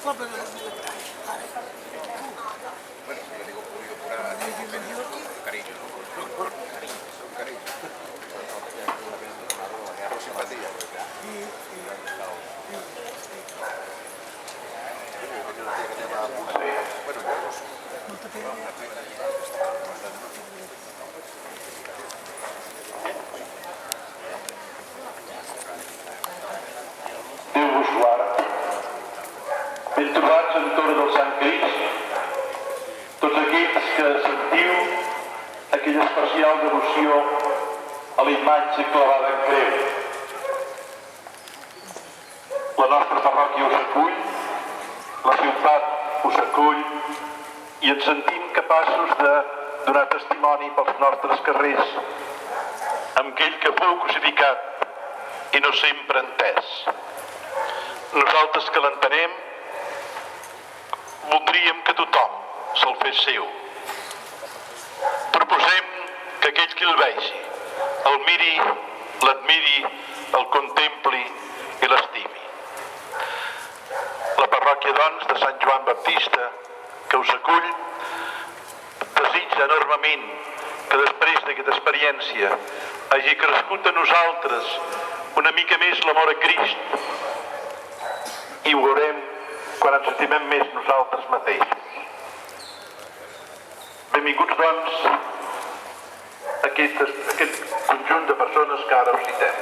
Bueno, yo digo público por cariño, ¿no? Por cariño. Por simpatía, porque Déu vos guard. Ben trobats entorn del Sant Crist, tots aquells que sentiu aquella especial devoció a la imatge clavada en creu. La nostra parròquia us acull, la ciutat us acull i ens sentim capaços de donar testimoni pels nostres carrers amb aquell que fou crucificat i no sempre entès. Nosaltres que l'entenem voldríem que tothom se'l fes seu. Proposem que aquell qui el vegi el miri, l'admiri, el contempli i l'estimi. La parròquia, doncs, de Sant Joan Baptista, que us acull, desitja enormement que després d'aquesta experiència hagi crescut a nosaltres una mica més l'amor a Crist, i ho veurem quan ens estimem més nosaltres mateixos. Benvinguts, doncs, a aquest conjunt de persones que ara us citem.